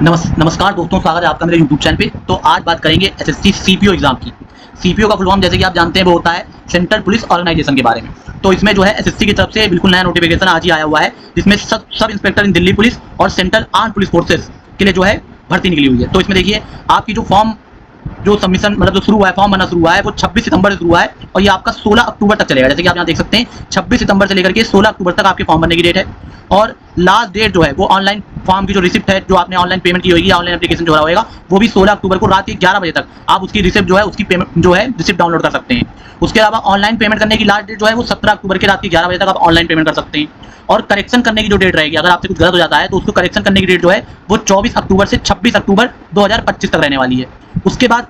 नमस्कार दोस्तों, स्वागत है आपका मेरे YouTube चैनल पे। तो आज बात करेंगे एसएससी सीपीओ एग्जाम की। सीपीओ का फुल फॉर्म जैसे कि आप जानते हैं वो होता है सेंट्रल पुलिस ऑर्गेनाइजेशन के बारे में। तो इसमें जो है एसएससी की तरफ से बिल्कुल नया नोटिफिकेशन आज ही आया हुआ है, जिसमें सब इंस्पेक्टर इन दिल्ली पुलिस और सेंट्रल आर्म पुलिस फोर्सेस के लिए जो है भर्ती निकली हुई है। तो इसमें देखिए आपकी जो फॉर्म जो सबमिशन मतलब जो शुरू हुआ है, फॉर्म भरना शुरू हुआ है वो 26 सितंबर से शुरू हुआ है और ये आपका 16 अक्टूबर तक चलेगा। जैसे कि आप यहाँ देख सकते हैं 26 सितंबर से लेकर के 16 अक्टूबर तक आपके फॉर्म भरने की डेट है। और लास्ट डेट जो है वो ऑनलाइन फॉर्म की जो रिसिप्ट है, जो आपने ऑनलाइन पेमेंट की होगी या ऑनलाइन एप्लीकेशन जो होगा, वो भी 16 अक्टूबर को रात के 11 बजे तक आप उसकी रिसिप्ट जो है उसकी पेमेंट जो है रिसिप्ट डाउनलोड कर सकते हैं। उसके अलावा ऑनलाइन पेमेंट करने की लास्ट डेट जो है वो 17 अक्टूबर के रात के 11 बजे तक आप ऑनलाइन पेमेंट कर सकते हैं। और करेक्शन करने की जो डेट रहेगी, अगर आपसे कुछ गलत हो जाता है तो उसको करेक्शन करने की डेट जो है वो 24 अक्टूबर से 26 अक्टूबर 2025 तक रहने वाली है। उसके बाद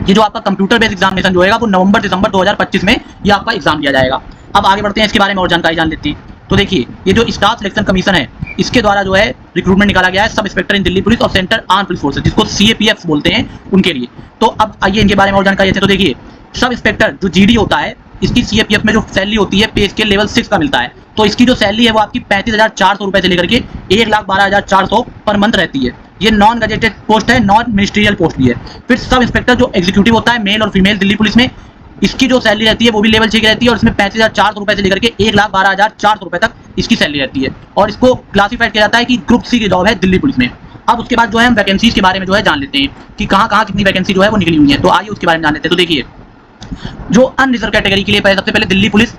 ये जो आपका कंप्यूटर बेस्ड एग्जामिनेशन जो होगा वो नवंबर दिसंबर 2025 में ये आपका एग्जाम दिया जाएगा। अब आगे बढ़ते हैं, इसके बारे में और जानकारी जान लेते हैं। तो देखिए ये जो स्टाफ सिलेक्शन कमीशन है, इसके द्वारा जो है रिक्रूटमेंट निकाला गया है सब इंस्पेक्टर इन दिल्ली पुलिस और सेंट्रल आर्म पुलिस फोर्सेस, जिसको सीएपीएफ बोलते हैं, उनके लिए। तो अब आइए इनके बारे में और जानकारी देते हैं। तो देखिए सब इंस्पेक्टर जो जीडी होता है, इसकी सीएपीएफ में जो सैलरी होती है पे स्केल लेवल 6 का मिलता है। तो इसकी जो सैलरी है वो आपकी 35,400 रुपए से लेकर के 1,12,400 पर मंथ रहती है। ये नॉन गजेटेड पोस्ट है, नॉन मिनिस्ट्रियल पोस्ट भी है। फिर सब इंस्पेक्टर जो एग्जीक्यूटिव होता है मेल और फीमेल दिल्ली पुलिस में, इसकी जो सैलरी रहती है वो भी लेवल 6 की रहती है और इसमें 35,400 रुपए से लेकर के 1,12,400 रुपए तक इसकी सैलरी रहती है। और इसको क्लासिफाइड किया जाता है कि ग्रुप सी की जॉब है दिल्ली पुलिस में। अब उसके बाद जो है हम वैकेंसीज के बारे में जो है जान लेते हैं कि कहाँ कितनी वैकेंसी जो है वो निकली हुई है। तो आइए उसके बारे में जान लेते हैं। तो देखिए जो अनरिजर्व कैटेगरी के लिए सबसे पहले दिल्ली पुलिस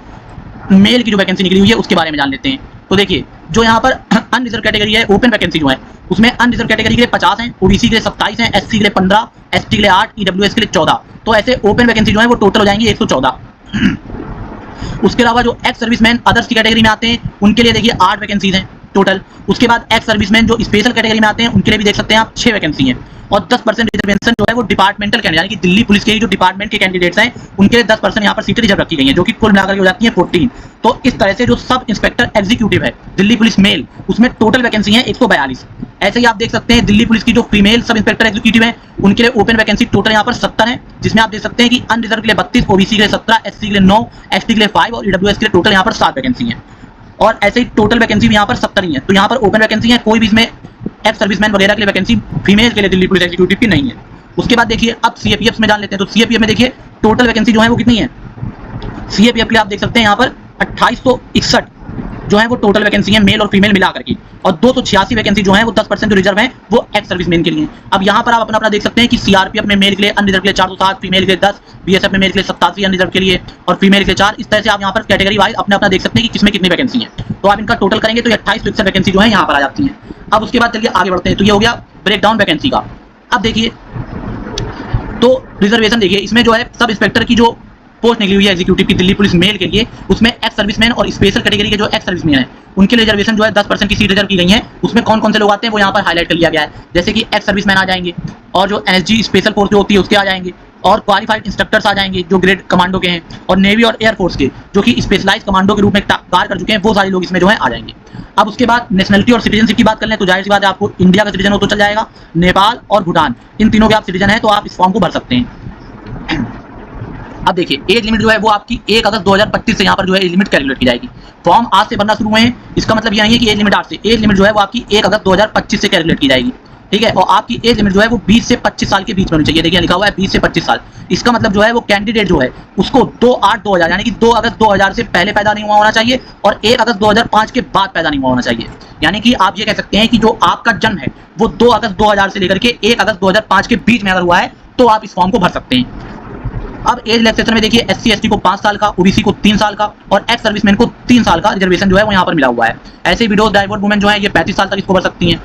मेल की जो वैकेंसी निकली हुई है उसके बारे में जान लेते हैं। तो देखिए जो यहाँ पर अनरिजर्व कैटेगरी है, ओपन वैकेंसी जो है उसमें अनरिजर्व कैटेगरी के लिए 50 हैं, ओबीसी के लिए 27 हैं, एससी के लिए 15, एसटी के लिए 8, ईडब्ल्यूएस के लिए 14। तो ऐसे ओपन वैकेंसी जो है वो टोटल हो जाएंगी 114। उसके अलावा जो एक्स सर्विसमैन अदर्स की कैटेगरी में आते हैं उनके लिए देखिए 8 वैकेंसीज हैं टोटल। उसके बाद एक्स सर्विसमैन जो स्पेशल कैटेगरी में आते हैं उनके लिए भी देख सकते हैं आप 6 वैकेंसी हैं। और 10% रिजर्वेशन जो है वो डिपार्टमेंटल कैंडिडेट यानी कि दिल्ली पुलिस के जो डिपार्टमेंट के कैंडिडेट्स हैं उनके लिए 10% यहाँ पर सीटें रिजर्व रखी गई हैं, जो कि कुल मिलाकर हो जाती है 14। तो इस तरह से जो सब इंस्पेक्टर एग्जीक्यूटिव है दिल्ली पुलिस मेल, उसमें टोटल वैकेंसी है 142। ऐसे ही आप देख सकते हैं दिल्ली पुलिस की जो फीमेल सब इंस्पेक्टर एग्जीक्यूटिव है उनके लिए ओपन वैकेंसी टोटल यहाँ पर 70 है, जिसमें आप देख सकते हैं कि अनरिजर्व के लिए 32, ओबीसी के लिए 17, एससी के लिए 9, एसटी के लिए 5 और ईडब्ल्यूएस के लिए टोटल यहाँ पर 7 वैकेंसी है। और ऐसे ही टोटल वैकेंसी भी यहाँ पर 70 ही है। तो यहाँ पर ओपन वैकेंसी है, कोई भी इसमें एक्स सर्विसमैन वगैरह के लिए वैकेंसी फीमेल के लिए दिल्ली पुलिस एग्जीक्यूटिव की नहीं है। उसके बाद देखिए अब सीएपीएफ में जान लेते हैं। तो सीएपीएफ में देखिए टोटल वैकेंसी जो है वो कितनी है। सीएपीएफ के लिए आप देख सकते हैं यहाँ पर 2861 जो है वो टोटल वैकेंसी है मेल और फीमेल मिला करके। और 286 वैकेंसी जो है वो 10% जो रिजर्व है वो एक्स सर्विसमैन के लिए। अब यहाँ पर आप अपना देख सकते हैं कि सीआरपीएफ में मेल के लिए अनरिजर्व के लिए 407, फीमेल के लिए 10, बीएसएफ में मेल के लिए 87 अनरिजर्व के लिए और फीमेल के लिए 4। इस तरह से आप यहाँ पर कैटेगरी वाइज अपना देख सकते हैं कि किसमें कितनी वैकेंसी है। तो आप इनका टोटल करेंगे तो 28 वैकेंसी जो है यहाँ पर आ जाती है। अब उसके बाद चलिए आगे बढ़ते हैं। तो ये हो गया ब्रेकडाउन वैकेंसी का। अब देखिए तो रिजर्वेशन देखिए इसमें जो है सब इंस्पेक्टर की जो पोस्ट निकली हुई है एग्जीक्यूटिव की दिल्ली पुलिस मेल के लिए, उसमें एक्स सर्विसमैन और स्पेशल कैटेगरी के जो एक्स सर्विसमैन है उनके लिए रिजर्वेशन जो है 10% की सीट रिजर्व की गई है। उसमें कौन कौन से लोग आते हैं वो यहाँ पर हाईलाइट कर लिया गया है, जैसे कि एक्स सर्विसमैन आ जाएंगे और जो एनएसजी स्पेशल फोर्स जो होती है उसके आ जाएंगे और क्वालिफाइड इंस्ट्रक्टर्स आ जाएंगे जो ग्रेड कमांडो के हैं और नेवी और एयरफोर्स के जो कि स्पेशलाइज कमांडो के रूप में कार्य कर चुके हैं, वो सारे लोग इसमें जो है आ जाएंगे। अब उसके बाद नेशनलिटी और सिटीजनशिप की बात कर लें तो जाहिर सी बात है आपको इंडिया का सिटीजन हो तो चल जाएगा, नेपाल और भूटान इन तीनों के आप सिटीजन हैं तो आप इस फॉर्म को भर सकते हैं। अब देखिए एज लिमिट जो है वो आपकी 1 अगस्त 2025 से यहाँ पर जो है एज लिमिट कैलकुलेट की जाएगी। फॉर्म आज से भरना शुरू हुए हैं, इसका मतलब ये नहीं है कि एज लिमिट आज से, एज लिमिट जो है वो आपकी 1 अगस्त 2025 से कैलकुलेट की जाएगी, ठीक है। और आपकी एज लिमिट जो है वो 20 से 25 साल के बीच में होनी चाहिए। देखिए लिखा हुआ है 20 से 25 साल। इसका मतलब जो है वो कैंडिडेट जो है उसको 2/8/2000 यानी कि 2 अगस्त 2000 से पहले पैदा नहीं हुआ होना चाहिए और 1 अगस्त 2005 के बाद पैदा नहीं हुआ होना चाहिए। यानी कि आप ये कह सकते हैं कि जो आपका जन्म है वो 2 अगस्त 2000 से लेकर के 1 अगस्त 2005 के बीच में अगर हुआ है तो आप इस फॉर्म को भर सकते हैं। अब एज रिलैक्सेशन में देखिए एससी एसटी को 5 साल का, ओबीसी को 3 साल का और एक्स सर्विसमैन को 3 साल का रिजर्वेशन जो है वो यहाँ पर मिला हुआ है। ऐसे ही विडोज डाइवोर्स वुमेन जो है ये 35 साल तक इसको भर सकती हैं।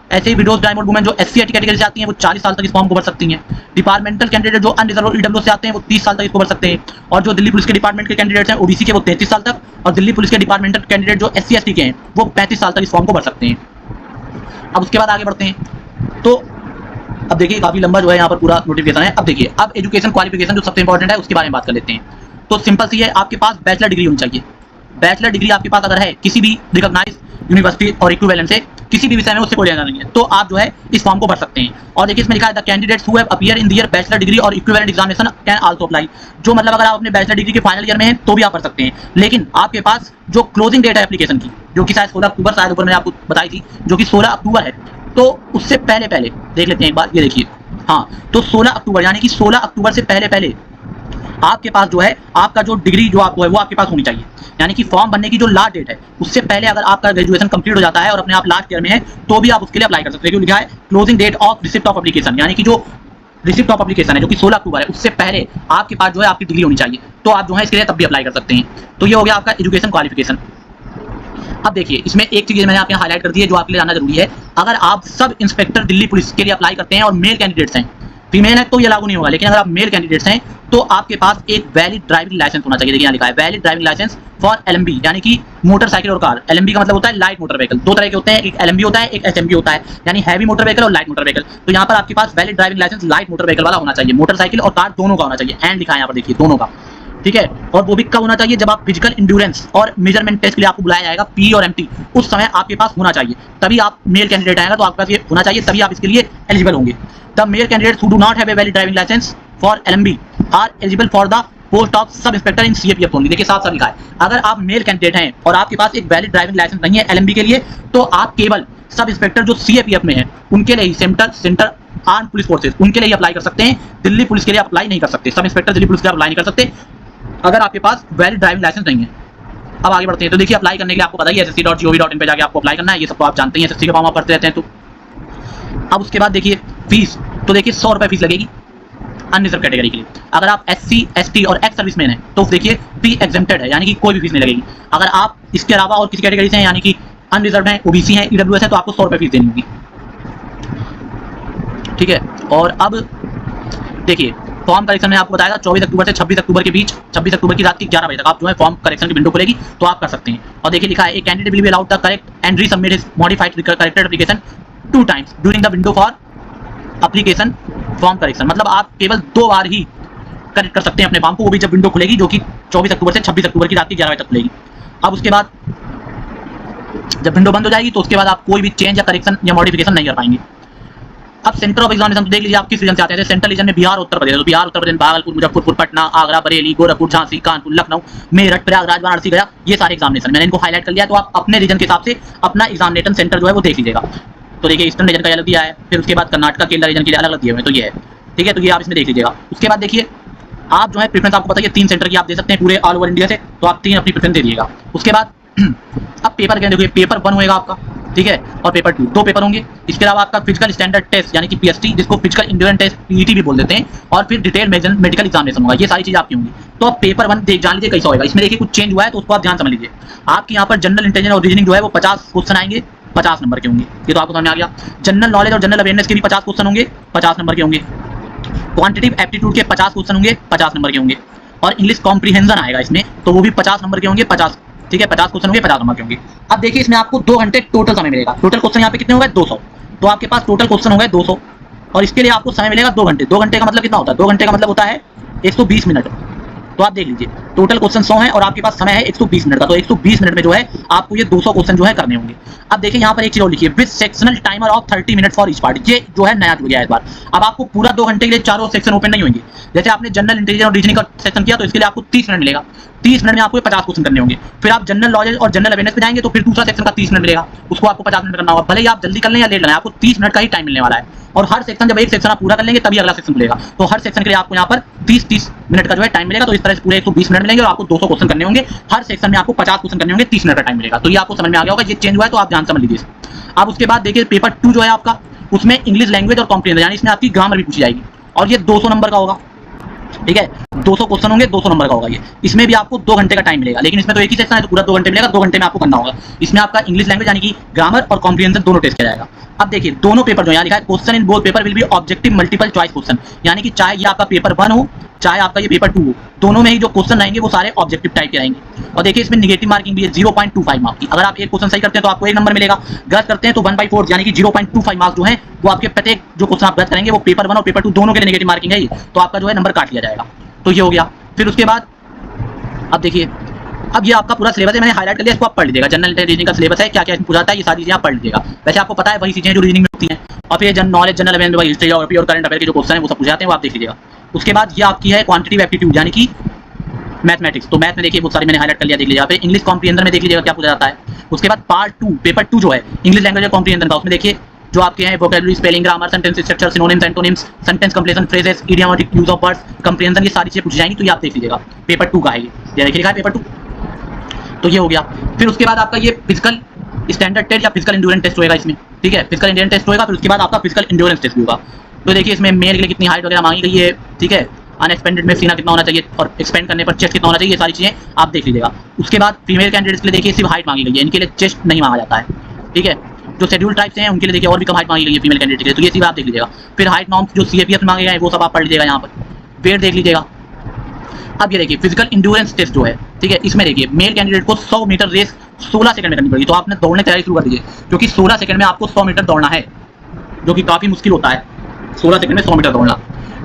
ऐसे ही विडोज डाइवोर्स वुमेन जो एससी एसटी कैटेगरी से आती हैं वो 40 साल तक इस फॉर्म को भर सकती हैं। डिपार्टमेंटल कैंडिडेट जो अनरिजर्व और ईडब्ल्यू से आते हैं वो 30 साल तक इसको भर सकते हैं। और जो दिल्ली पुलिस के डिपार्टमेंट के कैंडिडेट्स हैं ओबीसी के वो 33 साल तक और दिल्ली पुलिस के डिपार्टमेंटल कैंडिडेट जो एससी एसटी के हैं वो 35 साल तक इस फॉर्म को भर सकते हैं। अब उसके बाद आगे बढ़ते हैं। तो अब देखिए काफी लंबा जो है यहाँ पर पूरा नोटिफिकेशन है। अब देखिए अब एजुकेशन क्वालिफिकेशन जो सबसे इंपॉर्टेंट है उसके बारे में बात कर लेते हैं। तो सिंपल सी है, आपके पास बैचलर डिग्री होनी चाहिए। बैचलर डिग्री आपके पास अगर है किसी भी रिकॉग्नाइज्ड यूनिवर्सिटी और इक्विवेलेंट से किसी भी विषय में, उससे कोई लेना नहीं है, तो आप जो है इस फॉर्म को भर सकते हैं। और देखिए इसमें लिखा है the candidates who have appear in their bachelor degree और equivalent examination can also apply. जो मतलब अगर आप अपने बैचलर डिग्री के फाइनल ईयर में हैं तो भी आप भर सकते हैं, लेकिन आपके पास जो क्लोजिंग डेट है एप्लीकेशन की, जो कि शायद 16 अक्टूबर, शायद ऊपर मैंने आपको बताई थी, जो कि 16 अक्टूबर है, तो उससे पहले पहले देख लेते हैं एक बार, ये देखिए। हाँ, तो 16 अक्टूबर यानी कि 16 अक्टूबर से पहले पहले आपके पास जो है आपका जो डिग्री जो आपको है वो आपके पास होनी चाहिए। यानी कि फॉर्म भरने की जो लास्ट डेट है उससे पहले अगर आपका ग्रेजुएशन कंप्लीट हो जाता है और अपने आप लास्ट ईयर में है तो भी आप उसके लिए अप्लाई कर सकते हैं। क्यों लिखा है closing date of receipt of application, यानी कि जो रिसिप्ट ऑफ एप्लीकेशन है जो कि 16 अक्टूबर है उससे पहले आपके पास जो है आपकी डिग्री होनी चाहिए, तो आप जो है इसके लिए तब भी अप्लाई कर सकते हैं। तो ये हो गया आपका एजुकेशन क्वालिफिकेशन। अब देखिए इसमें एक चीज मैंने आपके हाईलाइट कर दी है जो आपके लिए जानना जरूरी है। अगर आप सब इंस्पेक्टर दिल्ली पुलिस के लिए अप्लाई करते हैं और मेल कैंडिडेट्स हैं, फीमेल है तो ये लागू नहीं होगा, लेकिन अगर आप मेल कैंडिडेट्स हैं तो आपके पास एक वैलिड ड्राइविंग लाइसेंस होना चाहिए। देखिए यहाँ लिखा है valid driving licence for LMV, यानी कि मोटरसाइकिल और कार। एलएमबी का मतलब होता है लाइट मोटर व्हीकल। दो तरह के होते हैं, एक एलएमबी होता है, एक एचएमबी होता है, यानी हैवी मोटर व्हीकल और लाइट मोटर व्हीकल। तो यहाँ पर आपके पास valid driving licence light motor vehicle वाला होना चाहिए, मोटरसाइकिल और कार दोनों का होना चाहिए। एंड लिखा है यहाँ पर देखिए दोनों का, ठीक है। और वो भी कब होना चाहिए, जब आप फिजिकल इंड्योरेंस और मेजरमेंट टेस्ट के लिए आपको बुलाया जाएगा पी और एमटी, उस समय आपके पास होना चाहिए, तभी आप मेल कैंडिडेट आएगा तो आपके पास ये होना चाहिए, तभी आप इसके लिए एलिजिबल होंगे। The male candidates who do not have a valid driving licence for LMV are eligible for the post of sub inspector in CAPF only. देखिए साफ साफ लिखा है, अगर आप मेल कैंडिडेट हैं और आपके पास एक वैलिड ड्राइविंग लाइसेंस नहीं है एलएमबी के लिए, तो आप केवल सब इंस्पेक्टर जो सीएपीएफ में है उनके लिए ही, सेंटर आर्म पुलिस फोर्सेज उनके लिए अप्लाई कर सकते हैं, दिल्ली पुलिस के लिए अप्लाई नहीं कर सकते। सब इंस्पेक्टर दिल्ली पुलिस के लिए अप्लाई नहीं कर सकते अगर आपके पास वैलिड ड्राइविंग लाइसेंस नहीं है। अब आगे बढ़ते हैं। तो देखिए अप्लाई करने के लिए आपको पता ही है ssc.gov.in पे जाके आपको अप्लाई करना है, ये सब तो आप जानते हैं, एसएससी के फॉर्म आप भरते रहते हैं। तो अब उसके बाद देखिए फीस, तो देखिए 100 रुपये फीस लगेगी अनरिजर्व कैटेगरी के लिए। अगर आप एससी, एसटी और एक्स सर्विसमैन हैं तो देखिए पी एग्जेम्प्टेड है, यानी कि कोई भी फीस नहीं लगेगी। अगर आप इसके अलावा और किसी कैटेगरी से हैं, यानी कि अनरिजर्व हैं, ओबीसी हैं, ईडब्ल्यूएस है, तो आपको 100 रुपये फीस देनी होगी, ठीक है। और अब देखिए फॉर्म करेक्शन में आपको बताया था 24 अक्टूबर से 26 अक्टूबर के बीच, 26 अक्टूबर की रात की 11 बजे तक आप जो है फॉर्म करेक्शन की विंडो खुलेगी तो आप कर सकते हैं। और देखिए लिखा है a candidate will be allowed the correct and resubmit his modified corrected application 2 times during the window for application form correction. मतलब आप केवल 2 बार ही करेक्ट कर सकते हैं अपने फॉर्म को, वो भी जब विंडो खुलेगी जो कि 24 अक्टूबर से 26 अक्टूबर की रात की 11 बजे तक खुलेगी। अब उसके बाद जब विंडो बंद हो जाएगी तो उसके बाद आप कोई भी चेंज या करेक्शन या मॉडिफिकेशन नहीं कर पाएंगे। अब सेंटर ऑफ एग्जामिनेशन तो देख लीजिए आप किस रीजन से आते हैं। सेंट्रल रीजन में बिहार उत्तर प्रदेश, तो बिहार उत्तर प्रदेश भागलपुर, मुजफ्फरपुर, पटना, आगरा, बरेली, गोरखपुर, झांसी, कानपुर, लखनऊ, मेरठ, प्रयागराज, वाराणसी, गया, ये सारे एग्जामिनेशन मैंने इनको हाईलाइट कर लिया। तो आप अपने रीजन के हिसाब से अपना एग्जामिनेशन सेंटर जो है वो देख लीजिएगा। तो देखिए ईस्टर्न रीजन का अलग दिया है, फिर उसके बाद कर्नाटका केरला रीजन के लिए अलग अलग दिए हुए हैं, तो ये है, ठीक है। तो ये आप इसमें देख लीजिएगा। उसके बाद देखिए आप जो है प्रेफरेंस आपको पता है 3 सेंटर की आप दे सकते हैं पूरे ऑल ओवर इंडिया से, तो आप 3 अपनी प्रेफरेंस दे दीजिएगा। उसके बाद अब पेपर क्या देखिए, पेपर 1 होएगा आपका, ठीक है, और पेपर 2, 2 पेपर होंगे। इसके अलावा आपका फिजिकल स्टैंडर्ड टेस्ट यानी कि पीएसटी, जिसको फिजिकल इंड्योरेंस टेस्ट पीईटी भी बोल देते हैं, और फिर डिटेल मेडिकल एग्जामिनेशन होगा। ये सारी चीजें आपकी होंगी। तो अब पेपर 1 देख जान लीजिए कैसा होगा। इसमें देखिए कुछ चेंज हुआ है तो उसको आप ध्यान समझ लीजिए। आपके यहाँ पर जनरल इंटेलिजेंस और रीजनिंग जो है वो 50 क्वेश्चन आएंगे, 50 नंबर के होंगे, ये तो आपको समझ में आ गया। जनरल नॉलेज और जनरल अवेयरनेस के भी 50 क्वेश्चन होंगे, 50 नंबर के होंगे। क्वांटिटेटिव एप्टीट्यूड के 50 क्वेश्चन होंगे, 50 नंबर के होंगे। और इंग्लिश कॉम्प्रीहेंशन आएगा इसमें, तो वो भी 50 नंबर के होंगे, 50, ठीक है, 50 क्वेश्चन होंगे, 50 नंबर के होंगे। अब देखिए इसमें आपको 2 घंटे टोटल समय मिलेगा। टोटल क्वेश्चन यहाँ पे कितने हो गए, 200। तो आपके पास टोटल क्वेश्चन हो गए 200, और इसके लिए आपको समय मिलेगा 2 घंटे। 2 घंटे का मतलब कितना होता है, 2 घंटे का मतलब होता है 120 मिनट। तो आप देख लीजिए टोटल क्वेश्चन 100 है और आपके पास समय है 120 मिनट का, तो 120 मिनट में जो है आपको ये 200 क्वेश्चन जो है करने होंगे। अब देखिए यहाँ पर एक चीज और लिखिए, with sectional timer of 30 minute for each part. ये जो है नया जुड़ गया है इस बार। अब आपको पूरा 2 घंटे के लिए चारों सेक्शन ओपन नहीं होंगे। जैसे आपने जनरल इंटेलिजेंस और रीजनिंग का सेक्शन किया तो इसके लिए आपको 30 मिनट मिलेगा। 30 मिनट में आपको 50 क्वेश्चन करने होंगे। फिर आप जनरल नॉलेज और जनरल अवेयरनेस पे जाएंगे तो फिर दूसरा सेक्शन का 30 मिनट मिलेगा, उसको आपको 50 मिनट करना होगा। भले ही आप जल्दी कर लें या लेट लें, आपको 30 मिनट का ही टाइम मिलने वाला है। और हर सेक्शन, जब एक सेक्शन आप पूरा कर लेंगे तभी अगला सेक्शन खुलेगा। तो हर सेक्शन के लिए आपको यहाँ पर 30-30 मिनट का जो है टाइम मिलेगा। तो इस तरह से पूरे 120 मिनट मिलेंगे और आपको 200 क्वेश्चन करने होंगे। हर सेक्शन में आपको 50 क्वेश्चन करने होंगे, 30 मिनट का टाइम मिलेगा। तो ये आपको समझ में आ गया होगा, ये चेंज हुआ है तो आप ध्यान समझ लीजिए। अब उसके बाद देखिए पेपर 2 जो है आपका, उसमें इंग्लिश लैंग्वेज और कॉम्प्रीहेंशन, यानी इसमें आपकी ग्रामर भी पूछी जाएगी, और ये 200 नंबर का होगा, ठीक है। 200 क्वेश्चन होंगे, 200 नंबर का होगा ये। इसमें भी आपको 2 घंटे का टाइम मिलेगा, लेकिन इसमें तो एक ही सेक्शन है तो पूरा 2 घंटे मिलेगा, 2 घंटे में आपको करना होगा। इसमें आपका इंग्लिश लैंग्वेज यानी कि ग्रामर और कॉम्प्रीहेंशन दोनों टेस्ट किया जाएगा। अब देखिए दोनों पेपर जो यहाँ लिखा है, question in both paper will be objective multiple choice question, यानी कि चाहे ये आपका पेपर 1 हो चाहे आपका ये पेपर 2 हो, दोनों में ही जो क्वेश्चन रहेंगे वो सारे ऑब्जेक्टिव टाइप के रहेंगे। और देखिए इसमें नेगेटिव मार्किंग भी है 0.25 मार्क की। अगर आप एक क्वेश्चन सही करते हैं तो आपको 1 नंबर मिलेगा, गलत करते हैं तो 1/4 यानी कि 0.25 मार्क्स जो है वो आपके प्रत्येक जो क्वेश्चन आप गलत करेंगे वो पेपर 1 और पेपर 2 दोनों के लिए नेगेटिव मार्किंग है ये, तो आपका जो है नंबर काट लिया जाएगा। तो ये हो गया। फिर उसके बाद अब देखिए, अब ये आपका पूरा सिलेबस है, मैंने हाईलाइट कर लिया, इसको आप पढ़ लीजिएगा। जनरल रीजनिंग का सिलेबस है, क्या क्या पूछा जाता है ये सारी चीजें आप पढ़ लीजिएगा। वैसे आपको पता है वही चीजें जो रीजनिंग में होती हैं। और फिर general knowledge, general awareness, history और करंट अफेयर के जो क्वेश्चन है वो सब पूछे जाते हैं, वो आप देख लीजिएगा। उसके बाद ये आपकी है क्वांटिटेटिव एप्टीट्यूड यानी कि मैथमेटिक्स। तो मैथ में देखिए बहुत सारी मैंने हाईलाइट कर लिया, देख लीजिएगा। फिर इंग्लिश कॉम्प्रीहेंशन में देख लीजिएगा क्या पूछा जाता है। उसके बाद पार्ट 2 पेपर 2 जो है इंग्लिश लैंग्वेज और कॉम्प्रीहेंशन का, उसमें देखिए जो आपके हैं vocabulary, spelling, grammar, sentence structure, synonyms, antonyms, sentence completion, phrases, idiomatic use of words, comprehension, ये सारी चीजें पूछी जाएंगी। तो ये आप देख लीजिएगा, पेपर 2 का है ये देखिए लिखा है पेपर 2। तो ये हो गया। फिर उसके बाद आपका ये फिजिकल स्टैंडर्ड टेस्ट या फिजिकल एंड्योरेंस टेस्ट होएगा इसमें, ठीक है, फिजिकल एंड्योरेंस टेस्ट होएगा। फिर उसके बाद आपका फिजिकल एंड्योरेंस टेस्ट होगा। तो देखिए इसमें मेल के लिए कितनी हाइट वगैरह मांगी गई है, ठीक है, अनएक्सपेंडेड में सीना कितना होना चाहिए और एक्सपेंड करने पर चेस्ट कितना होना चाहिए, ये सारी चीजें आप देख लीजिएगा। उसके बाद फीमेल कैंडिडेट्स के लिए देखिए सिर्फ हाइट मांगी गई है, इनके लिए चेस्ट नहीं मांगा जाता है, ठीक है। जो शेड्यूल टाइप्स हैं उनके लिए देखिए और भी कम हाइट मांगी गई है फीमेल कैंडिडेट के लिए, तो ये सिर्फ आप देख लीजिएगा। फिर हाइट नॉर्म्स जो सीएपीएफ मांगे गए वो सब आप पढ़ लीजिएगा यहाँ पर। वेट देख लीजिएगा। अब ये देखिए फिजिकल इंड्योरेंस टेस्ट जो है, ठीक है, इसमें देखिए मेल कैंडिडेट को 100 मीटर रेस 16 सेकंड में करनी पड़ेगी। तो आपने दौड़ने तैयारी शुरू कर दीजिए, क्योंकि 16 सेकंड में आपको 100 मीटर दौड़ना है, जो कि काफी मुश्किल होता है 16 सेकंड में 100 मीटर दौड़ना।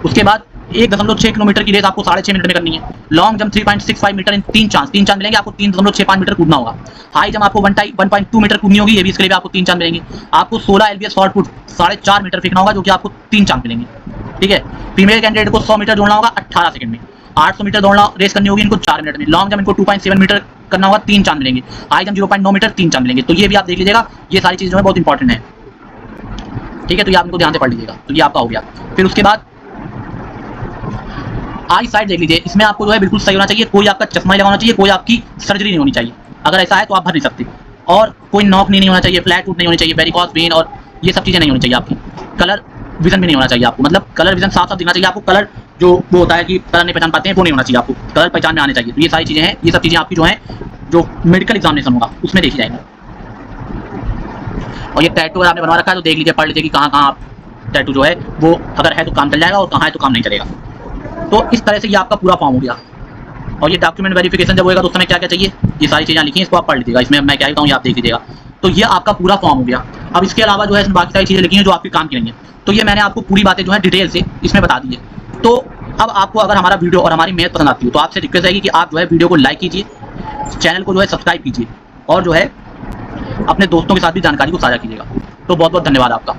उसके बाद 1.6 किलोमीटर की रेस आपको 6.5 मिनट में करनी है। लॉन्ग जंप 3.65 मीटर इन 3 चांस मिलेंगे आपको, 3.65 मीटर कूदना होगा। हाई जंप आपको 1.2 मीटर कूदनी होगी, ये भी इसके लिए भी आपको 3 चांस मिलेंगे। आपको 16 एलबीएस शॉर्ट पुट 4.5 मीटर फेंकना होगा, जो कि आपको 3 चांस मिलेंगे, ठीक है। फीमेल कैंडिडेट को 100 मीटर दौड़ना होगा 18 सेकंड में। 800 मीटर दौड़ना रेस करनी होगी इनको 4 मिनट में। लॉन्ग जंप इनको 2.7 मीटर करना होगा, 3 चांस मिलेंगे। हाई जंप 0.9 मीटर 3 चांस मिलेंगे। तो ये भी आप देख लीजिएगा, ये सारी चीजें जो है बहुत इंपॉर्टेंट है, ठीक है। तो ये आप इनको ध्यान से पढ़ लीजिएगा। तो ये आपका हो गया। फिर उसके बाद आई साइड देख लीजिए, इसमें आपको जो है बिल्कुल सही होना चाहिए, कोई आपका चश्मा ही लगाना चाहिए, कोई आपकी सर्जरी नहीं होनी चाहिए। अगर ऐसा है तो आप भर नहीं सकते। और कोई नॉक नहीं होना चाहिए, फ्लैट फुट नहीं होनी चाहिए, वेरिकॉज वेन और ये सब चीज़ें नहीं होनी चाहिए आपकी। कलर विजन भी नहीं होना चाहिए आपको, मतलब कलर विजन साफ साफ दिखना चाहिए आपको। कलर जो वो होता है कि कलर नहीं पहचान पाते हैं वो नहीं होना चाहिए आपको, कलर पहचान में आने चाहिए। तो ये सारी चीज़ें हैं, ये सब चीज़ें आपकी जो हैं जो मेडिकल एग्जामिनेशन होगा उसमें देखी जाएंगी। और ये टैटू अगर आपने बनवा रखा है तो देख लीजिए, पढ़ लीजिए कि कहाँ कहाँ आप टैटू जो है वो अगर है तो काम चल जाएगा और कहाँ है तो काम नहीं चलेगा। तो इस तरह से ये आपका पूरा फॉर्म हो गया। और ये डॉक्यूमेंट वेरिफिकेशन जब होगा तो उस समय क्या क्या चाहिए, ये सारी चीज़ें लिखी हैं, इसको आप पढ़ लीजिएगा। इसमें मैं क्या कहता हूँ ये आप देख लीजिएगा। तो ये आपका पूरा फॉर्म हो गया। अब इसके अलावा जो है इसमें बाकी सारी चीज़ें लिखी हैं जो आपके काम की नहीं है। तो ये मैंने आपको पूरी बातें जो है डिटेल से इसमें बता दी है। तो अब आपको अगर हमारा वीडियो और हमारी मैथ पसंद आती हो तो आपसे रिक्वेस्ट रहेगी कि आप जो है वीडियो को लाइक कीजिए, चैनल को जो है सब्सक्राइब कीजिए और जो है अपने दोस्तों के साथ भी जानकारी को साझा कीजिएगा। तो बहुत बहुत धन्यवाद आपका।